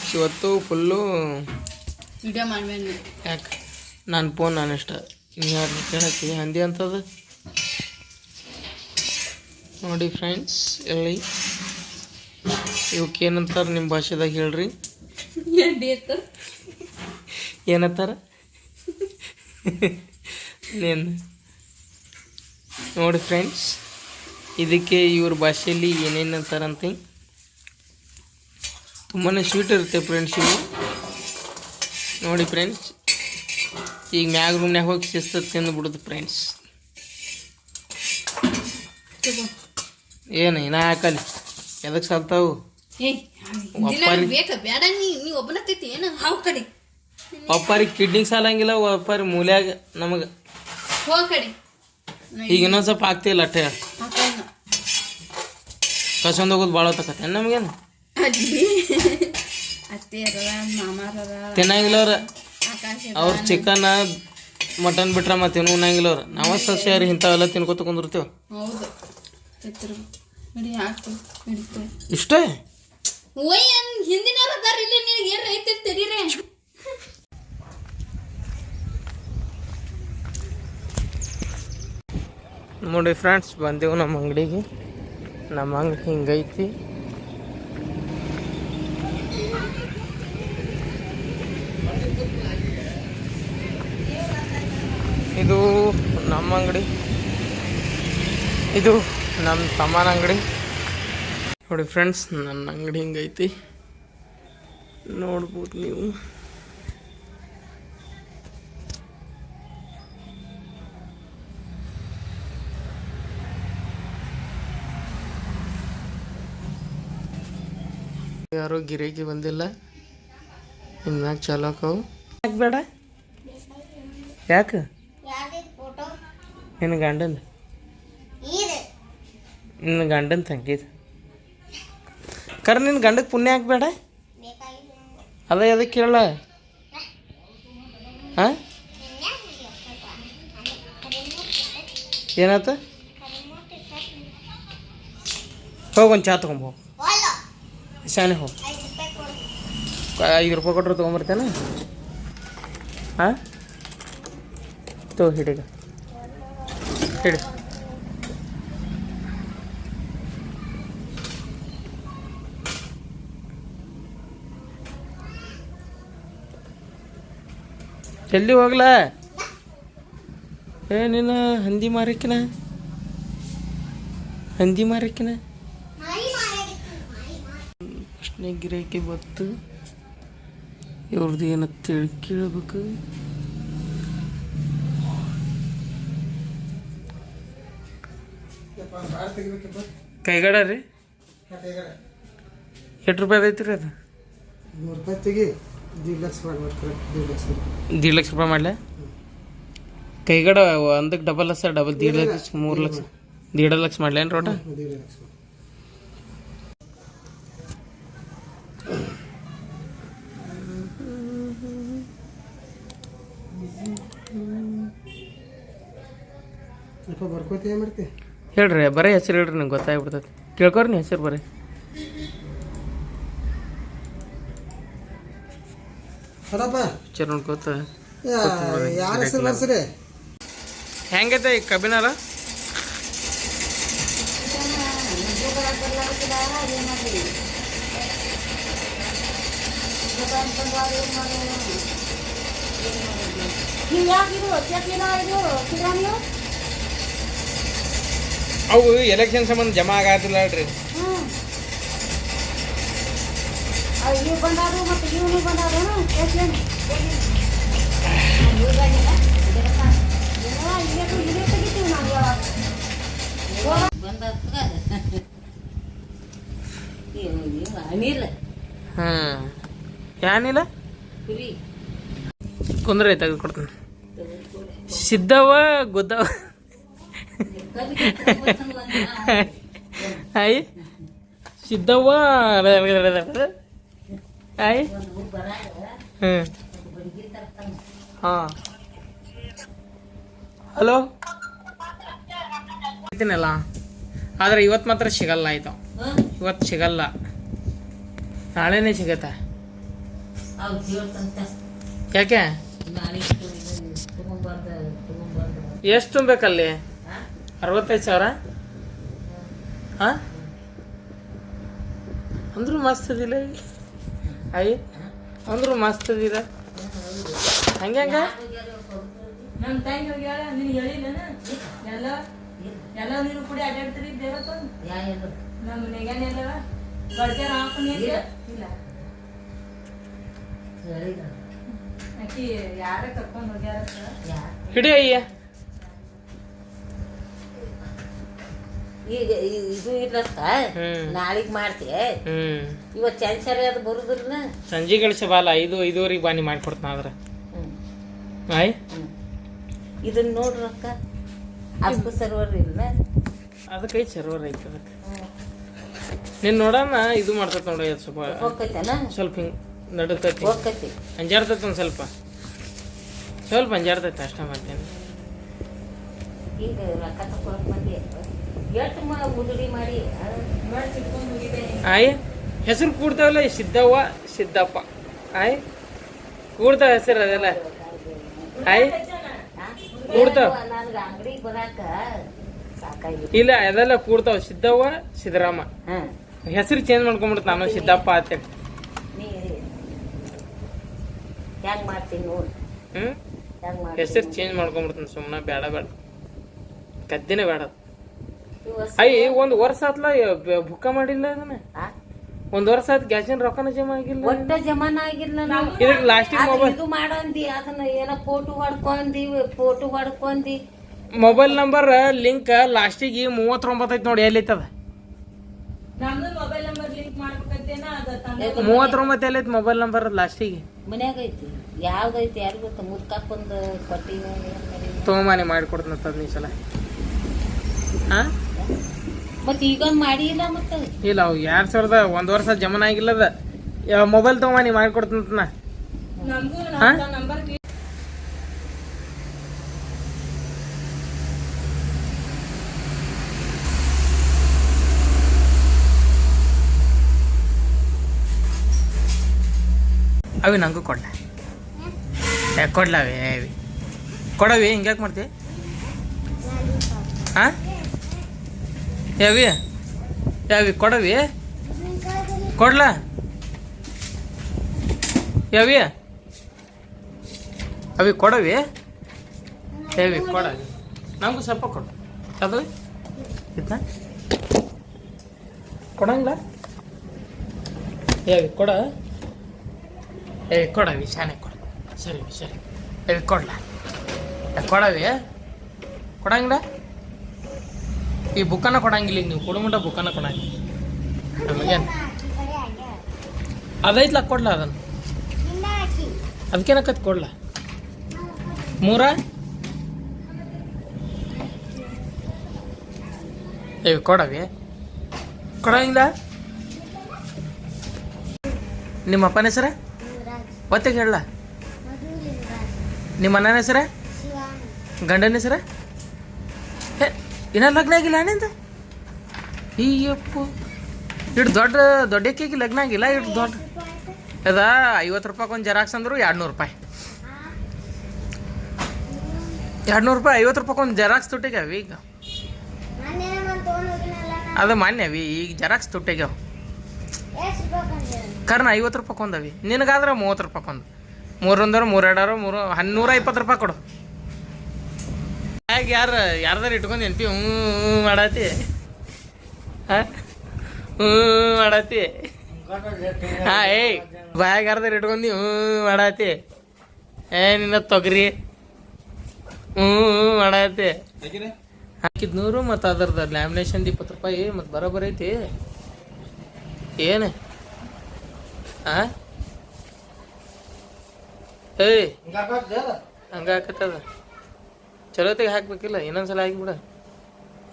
Friends, ಇವತ್ತು full video ಮಾಡ್ಬೇಡಿ. ಯಾಕೆ ನನ್ನ ಫೋನ್ ನಾನು ಇಷ್ಟ ಇನ್ಯಾರು ಕೇಳತ್ತಿ ಹಂದಿ ಅಂತದ ನೋಡಿ ಫ್ರೆಂಡ್ಸ್. ಎಲ್ಲಿ ಇವಕ್ಕೆ ಏನಂತಾರೆ ನಿಮ್ಮ ಭಾಷೆದಾಗ ಹೇಳ್ರಿ? ಏನಂತಾರ ನೀನು ನೋಡಿ ಫ್ರೆಂಡ್ಸ್, ಇದಕ್ಕೆ ಇವ್ರ ಭಾಷೆಯಲ್ಲಿ ಏನೇನು ಅಂತಾರಂತೆ. ತುಂಬಾ ಸ್ವೀಟ್ ಇರುತ್ತೆ ಫ್ರೆಂಡ್ಸ್ ಇವು. ನೋಡಿ ಫ್ರೆಂಡ್ಸ್, ಈಗ ಮ್ಯಾಗ ರೂಮ್ನ್ಯಾಗ ಹೋಗಿ ಶಿಸ್ತು ತಿಂದು ಬಿಡುದು ಫ್ರೆಂಡ್ಸ್. ಏನು ಇನ್ನ ಹಾಕಲಿ ಎದಕ್ಕೆ ಸಲ್ತಾವು? ಒಪ್ಪರಿಗೆ ಕಿಡ್ನಿಗೆ ಸಾಲಂಗಿಲ್ಲ, ಒಪ್ಪರಿ ಮೂಲ್ಯಾಗ ನಮಗೆ. ಈಗ ಇನ್ನೊಂದು ಸ್ವಲ್ಪ ಆಗ್ತಿಲ್ಲ ಅಟ್ಟೆ ಕಸಂದು ಹೋಗೋದು ಭಾಳ ಹೊತ್ತಕತ್ತೆ ನಮಗೇನು ತಿನ್ನಂಗಿಲ್ಲ ಅವ್ರು ಚಿಕನ್ ಮಟನ್ ಬಿಟ್ರೆ ಮತ್ತೆ ಉಣ್ಣಂಗಿಲ್ಲ ಅವ್ರು. ನಾವು ಸಸ್ಯಾಹಾರಿ ಇಂಥವೆಲ್ಲ ತಿನ್ಕೊತ ಕುಂದಿರ್ತೀವಿ. ಇಷ್ಟೇ ನೋಡಿ ಫ್ರೆಂಡ್ಸ್, ಬಂದೆವು ನಮ್ಮ ಅಂಗಡಿಗೆ. ನಮ್ಮ ಅಂಗಡಿ ಹಿಂಗೈತಿ. ಇದು ನಮ್ಮ ಅಂಗಡಿ, ಇದು ನಮ್ಮ ತಮ್ಮನ ಅಂಗಡಿ. ನೋಡಿ ಫ್ರೆಂಡ್ಸ್, ನನ್ನ ಅಂಗಡಿ ಹಿಂಗೈತಿ, ನೋಡ್ಬೋದು ನೀವು. ಯಾರೋ ಗಿರಾಕಿ ಬಂದಿಲ್ಲ, ಇನ್ಮ್ಯಾಗ ಚಾಲು ಆಕವು. ಯಾಕೆ ಬೇಡ? ಯಾಕೆ? ನಿನ್ನ ಗಂಡನ ತಂಗಿದ ಕರೆ ನಿನ್ನ ಗಂಡಕ್ಕೆ ಪುಣ್ಯ ಹಾಕ್ಬೇಡ. ಅದ ಅದಕ್ಕೆ ಕೇಳ. ಹಾಂ ಏನಾಯ್ತು? ಹೋಗಿ ಒಂದು ಚಾ ತೊಗೊಂಬೋಗು. ಶಾನೆ ಹೋಗಿ 5 ರೂಪಾಯಿ ಕೊಟ್ಟರು ತೊಗೊಂಬರ್ತೇನೆ. ಹಾಂ ಹಿಡಿಗ ಹಿಡಿ. ಜಲ್ದಿ ಹೋಗ್ಲ. ನೀನು ಹಂದಿ ಮಾರಕ್ಕಿನ ಅಷ್ಟನೇ ಗಿರಾಕಿ ಬತ್ತು. ಇವ್ರದ್ದು ಏನಂತೇಳಿ ಕೇಳ್ಬೇಕು. ಕೈಗಡ ರೀ ಎಷ್ಟು ರೂಪಾಯಿ ಐತಿ ರೀ? ಅದು 100 ರೂಪಾಯಿ ತೆಗಿ. 1.5 ಲಕ್ಷ ರೂಪಾಯಿ ಮಾಡಲ? ಕೈಗಡ ಒಂದಕ್ಕೆ ಡಬಲ್ ಲಕ್ಷ, ಡಬಲ್ 1.5 ಲಕ್ಷ, 3 ಲಕ್ಷ, 1.5 ಲಕ್ಷ ಮಾಡ್ಲೇನು ರೋಟ? ಬರ್ಕೋತಿ ಮಾಡ್ತಿ ಹೇಳ್ರಿ, ಬರೀ ಹೆಸರು ಹೇಳ್ರಿ, ನಂಗೆ ಗೊತ್ತಾಗ್ಬಿಡ್ತೈತಿ. ಕೇಳ್ಕೊರಿ ನೀ ಹೆಸರು ಬರೀ. ಪಿಕ್ಚರ್ ನೋಡ್ಕೋತ ಯಾರ ಹೆಸರು ಬರ್ಸ್ರಿ? ಹೆಂಗೈತೆ ಈ ಕಬ್ಬಿನಾರ? ಅವು ಎಲೆಕ್ಷನ್ ಸಂಬಂಧ ಜಮಾ ಆಗತ್ತಿಲ್ಲ ಹೇಳ್ರಿ. ಯಾನಿಲ್ಲ ಕುಂದ್ರೆ ತೆಗೆದುಕೊಡ್ತೀನಿ. ಸಿದ್ದವ ಗುದ್ದವ ಆಯ್ ಸಿದ್ದವ್ವ ಆಯ್. ಹಾಂ ಹಲೋ ಇದ್ದೀನಲ್ಲ, ಆದರೆ ಇವತ್ತು ಮಾತ್ರ ಸಿಗಲ್ಲ. ಆಯಿತು, ಇವತ್ತು ಸಿಗಲ್ಲ, ನಾಳೆನೇ ಸಿಗತ್ತೆ. ಯಾಕೆ ಎಷ್ಟು ತುಂಬಬೇಕಲ್ಲಿ 65,000 ಹಾಂ ಅಂದ್ರೂ ಮಸ್ತ್ ಅದಿಲ್ಲ ಅಯ್ಯ ಅಂದ್ರೂ ಮಸ್ತ್ ಅದಿಲ್ಲ ಹಂಗೆ ನಮ್ಮ ತಾಯಿ ಹೋಗ್ಯಾಳ ನೀನು ಹೇಳಿಲ್ಲನ ಎಲ್ಲ ನೀನು ಕೂಡಿ ಅಡ್ಡಾಡ್ತೀರಿ ದೇವತ್ತ ನಮ್ಮ ಮನೆಗೇನೆ ಎಲ್ಲವ ಬಡ್ಜಾರ ಹಾಕೊಂಡು ಇಲ್ಲ ಆಕಿ ಯಾರ ಕರ್ಕೊಂಡು ಹೋಗ್ಯಾರ ಹಿಡಿ ಅಯ್ಯ ಈಗ ಇದು ಇಲ್ಲತ್ತ ನಾಳೆಗ್ ಮಾಡ್ತೀಯ ಇವತ್ತು ಚಾನ್ಸರಿ ಅದು ಬರುದಿಲ್ಲ ಸಂಜೆ ಗಳಿಸ ಬಾಲ 5:05 ಬಾನಿ ಮಾಡ್ಕೊಡ್ತಾನ ಆದ್ರೆ ಆಯ್ ಇದನ್ನ ನೋಡ್ರಿ ಅಕ್ಕ ಅಪ್ಪ ಸರ್ವರ್ ಇಲ್ಲ ಅದಕ್ಕೆ ಸರ್ವರ್ ಐತೆ ಅದಕ್ಕೆ ನೀನು ನೋಡೋಣ ಇದು ಮಾಡ್ತೈತೆ ನೋಡಿ ಅದು ಸ್ವಲ್ಪ ಹೋಗ್ತೈತನ ಸ್ವಲ್ಪ ಹಿಂಗೆ ನಡುತ್ತೈತಿ ಹೋಗ್ತೈತಿ ಅಂಜಾಡ್ತೈತೆ ಒಂದು ಸ್ವಲ್ಪ ಅಂಜಾಡ್ತೈತೆ ಅಷ್ಟ ಮಾಡ್ತೇನೆ ಈಗ ರೊಕ್ಕ ತಗೊಳಕ್ ಬಂದಿ ಎಷ್ಟು ಉದುರಿ ಮಾಡಿ ಸಿಟ್ಕೊಂಡು ಹೋಗಿದೆ ಆಯ್ ಹೆಸರು ಕೂಡ್ತಾವಲ್ಲ ಸಿದ್ದವ್ವ ಸಿದ್ದಪ್ಪ ಆಯ್ ಕೂಡ್ತಾವ ಹೆಸರು ಅದೆಲ್ಲ ಆಯ್ ಕೂಡ್ತಾವ ನನಗೆ ಅಂಗಡಿಗೆ ಬರಾಕ ಸಾಕಾಗಿ ಇಲ್ಲ ಅದೆಲ್ಲ ಕೂಡ್ತಾವ ಸಿದ್ದವ್ವ ಸಿದ್ದರಾಮ ಹಾ ಹೆಸರು ಚೇಂಜ್ ಮಾಡ್ಕೊಂಡ್ಬಿಡ್ತ ನಾನು ಸಿದ್ದಪ್ಪ ಅಂತೇಳಿ ನೀ ಹೆಂಗ್ ಮಾಡ್ತೀನಿ ನೋಡಿ ಹ್ಞೂ ಹೆಂಗ್ ಹೆಸರು ಚೇಂಜ್ ಮಾಡ್ಕೊಂಡ್ಬಿಡ್ತಾನೆ ಸುಮ್ಮನೆ ಬೇಡ ಕದ್ದಿನೇ ಬೇಡ ಅಯ್ಯ ಒಂದು ವರ್ಷ ಆತ್ಲ ಬುಕ್ಕ ಮಾಡಿಲ್ಲ ಅದನ್ನ ಒಂದ್ ವರ್ಷ ಆತ್ ಗ್ಯಾಸಿನ ರೊಕ್ಕನ ಜಮಾ ಆಗಿಲ್ಲ ಒಟ್ಟ ಜಮಾನ ಆಗಿಲ್ಲ ಇದಕ್ಕೆ ಲಾಸ್ಟಿಗೆ ಮೊಬೈಲ್ ಇದು ಮಾಡಂದಿ ಅದನ್ನ ಏನೋ ಫೋಟೋ ಹೊಡ್ಕೊಂಡಿ ಮೊಬೈಲ್ ನಂಬರ್ ಲಿಂಕ್ ಲಾಸ್ಟಿಗೆ 39 ಐತಿ ನೋಡಿ ಎಲ್ಲಿ ಐತದ ನಮ್ದು ಮೊಬೈಲ್ ನಂಬರ್ ಲಿಂಕ್ ಮಾಡ್ಬೇಕಂತೇನ ಅದ 39 ಎಲ್ಲಿ ಐತಿ ಮೊಬೈಲ್ ನಂಬರ್ ಲಾಸ್ಟಿಗೆ ಮನ್ಯಾಗ ಐತಿ ಯಾವ್ದೈತಿ ಯಾರಿಗ ಗೊತ್ತ ಮುದ್ಕಾಕೊಂದು ಕೊಟ್ಟಿ ತೊಗೊಂಬಾನೆ ಮಾಡಿಕೊಡ್ತಂತ ನೀ ಸಲ ಹಾ ಮತ್ ಈಗೊಂದ್ ಮಾಡಿಲ್ಲ ಮತ್ತ ಇಲ್ಲ ಅವು 2000 ಒಂದ್ ವರ್ಷ ಜಮಾ ಆಗಿಲ್ಲ ಅದ ಮೊಬೈಲ್ ತೊಗೊಂಬಾನಿ ಮಾಡಿಕೊಡ್ತಂತ ನಾ ನಮಗೂ ನಂಬರ್ ಅವಿ ನಂಗೂ ಕೊಡ್ಲ ಕೊಡ್ಲವೇ ಅವಿ ಕೊಡವಿ ಹಿಂಗ್ಯಾಕೆ ಮಾಡ್ತೀವಿ ಹಾಂ ಯಾವಿ ಕೊಡವಿ ಕೊಡ್ಲ ಯಾವಿ ಅವಿ ಕೊಡವಿ ಕೊಡವಿ ನಮಗೂ ಸ್ವಲ್ಪ ಕೊಡು ಅದು ಇದನ್ನ ಕೊಡಂಗಿಲ್ಲ ಕೊಡ ಕೊಡವಿ ಶಾನೆ ಕೊಡ ಸರಿ ಕೊಡ್ಲ ಕೊಡವಿ ಕೊಡಂಗಿಲ್ಲ ಈ ಬುಕ್ಕನ್ನ ಕೊಡಂಗಿಲ್ಲ ಈಗ ನೀವು ಕೊಡುಮುಂಟ ಬುಕ್ಕನ್ನ ಕೊಡಂಗಿಲ್ಲ ನಮಗೇನು ಅದೈತ್ಲ ಕೊಡ್ಲ ಅದನ್ನು ಅದಕ್ಕೇನಕ್ಕತ್ ಕೊಡ್ಲ 3 ಕೊಡವಿ ಕೊಡಂಗಿಲ್ಲ ನಿಮ್ಮ ಅಪ್ಪನ ಹೆಸರ ಒತ್ತಿಗೆ ಹೇಳಲ್ಲ ನಿಮ್ಮ ಅಣ್ಣನ ಹೆಸರ ಗಂಡನ ಹೆಸರ ಇನ್ನ ಲಗ್ನ ಆಗಿಲ್ಲ ನಿಂದ ಅಯ್ಯಪ್ಪು ಇಟ್ಟು ದೊಡ್ಡಕ್ಕಿಗೆ ಲಗ್ನ ಆಗಿಲ್ಲ ಇಟ್ಟು ದೊಡ್ಡ ಅದ 50 ರೂಪಾಯಿ ಒಂದು ಜೆರಾಕ್ಸ್ ಅಂದರು 200 ರೂಪಾಯಿ 200 ರೂಪಾಯಿ 50 ರೂಪಾಯಿ ಒಂದು ಜೆರಾಕ್ಸ್ ತುಟ್ಟಿಗ್ಯಾವ ಈಗ ಅದು ಮಾನ್ಯ ಅವಿ ಈಗ ಜೆರಾಕ್ಸ್ ತುಟ್ಟಿಗ್ಯಾವ ಕರ್ನ 50 ರೂಪಾಯಿ ಕೊಂದವಿ ನಿನಗಾದ್ರೆ 30 ರೂಪಾಯಿ ಕೊಂದು 3 1 3 2 3 120 ರೂಪಾಯಿ ಕೊಡು ಹಾಗೆ ಯಾರ್ದಾರು ಇಟ್ಕೊಂಡು ನೆನ್ಪಿ ಮಾಡತಿ ಹಾಂ ಮಾಡತಿ ಹಾಂ ಬಾಯಾಗ ಯಾರ್ದಾರು ಇಟ್ಕೊಂಡು ಮಾಡತಿ ನಿನ್ನ ತೊಗರಿ ಮಾಡತಿ ಹಾಕಿದ್ 100 ಮತ್ತು ಅದ್ರದ್ದು ಲ್ಯಾಮಿನೇಷನ್ 20 ರೂಪಾಯಿ ಮತ್ತು ಬರೋಬ್ಬರ ಐತಿ ಏನು ಹಾಂ ಹಂಗೆ ಹಾಕತ್ತದ ಚಲೋತೆಗೆ ಹಾಕ್ಬೇಕಿಲ್ಲ ಇನ್ನೊಂದ್ಸಲ ಹಾಕಿಬಿಡ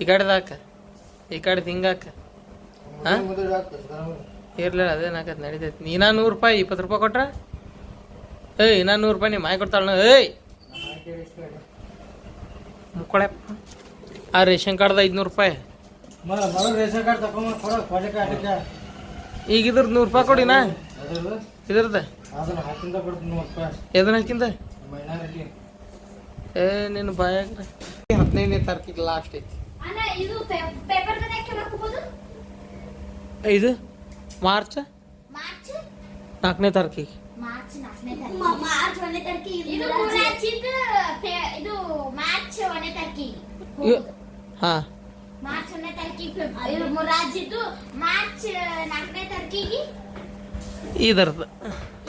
ಈ ಕಡೆದು ಹಾಕ ಈ ಕಡೆದು ಹಿಂಗೆ ಹಾಕ ಹಾಂ ಇರ್ಲಿಲ್ಲ ಅದೇನು ಹಾಕತ್ ನಡೀತೈತಿ ನೀನಾ 100 ರೂಪಾಯಿ 20 ರೂಪಾಯಿ ಕೊಟ್ರ ಇನ್ನೂ 100 ರೂಪಾಯಿ ನೀವು ಮಾಯಿ ಕೊಡ್ತಾಳ ಮುಕ್ಕೊಳಪ್ಪ ಆ ರೇಷನ್ ಕಾರ್ಡ್ದ 500 ರೂಪಾಯಿ ಈಗ ಇದ್ರ 100 ರೂಪಾಯಿ ಕೊಡಿನಾ ಇದ್ರದ ಅದನ್ನ ಹಾಕಿಂದ ಕೊಡ್ತೀನಿ ನೋಡಪ್ಪ ಎದನ್ನ ಹಾಕಿಂದ ಮೈನಾರಿಟಿ ಏ ನಿನ್ನ ಬಾಯಾಗ 15ನೇ ತಾರೀಕಿಗೆ ಲಾಸ್ಟ್ ಐತಿ ಅಣ್ಣ ಇದು ಪೇಪರ್ ಮೇಲೆ ಹಾಕೋಬಹುದು ಇದು ಮಾರ್ಚ್ ಮಾರ್ಚ್ 4ನೇ ತಾರೀಕಿಗೆ ಮಾರ್ಚ್ 4ನೇ ತಾರೀಕು ಮಾರ್ಚ್ 1ನೇ ತಾರೀಕಿಗೆ ಇದು ಮುರಾಜಿದ್ ಇದು ಮಾರ್ಚ್ 1ನೇ ತಾರೀಕಿಗೆ ಹಾಂ ಮಾರ್ಚ್ 1ನೇ ತಾರೀಕಿಗೆ ಇದು ಮುರಾಜಿದ್ದು ಮಾರ್ಚ್ 4ನೇ ತಾರೀಕಿಗೆ ಇದರ್ದು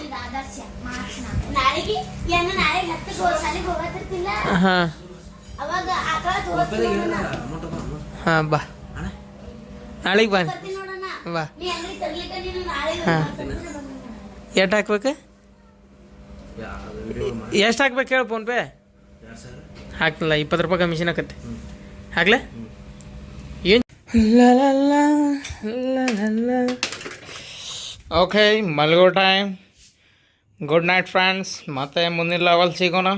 ಇದು ಆದರ್ಶ ಮಾರ್ಚ್ 4 ನಾಳೆಗೆ ಏನು ನಾಳೆ 10 ಶಾಲೆಗೆ ಹೋಗತ್ತಿರ್ತಿಲ್ಲ ಹಾಂ ಅವಾಗ ಆಕಳ ತೋರಿಸ್ತೀನಿ ಹಾಂ ಬಾ ನಾಳೆಗೆ ಬಾ ನೋಡೋಣ ಬಾ ನೀ ಅಂಗಡಿ ತರ್ಲಿಕ್ಕೆ ನೀನು ನಾಳೆ ಎಷ್ಟು ಹಾಕ್ಬೇಕು ಎಷ್ಟು ಹಾಕ್ಬೇಕು ಹೇಳು ಫೋನ್ಪೇ ಹಾಕ್ತಿಲ್ಲ 20 ರೂಪಾಯಿ ಕಮಿಷನ್ ಆಕತ್ತೆ ಹಾಕ್ಲೆ ಏನು ಓಕೆ ಮಲ್ಗೋ ಟೈಮ್ ಗುಡ್ ನೈಟ್ ಫ್ರೆಂಡ್ಸ್ ಮತ್ತೆ ಮುಂದಿನ ಲೆವೆಲ್ ಸಿಗೋಣ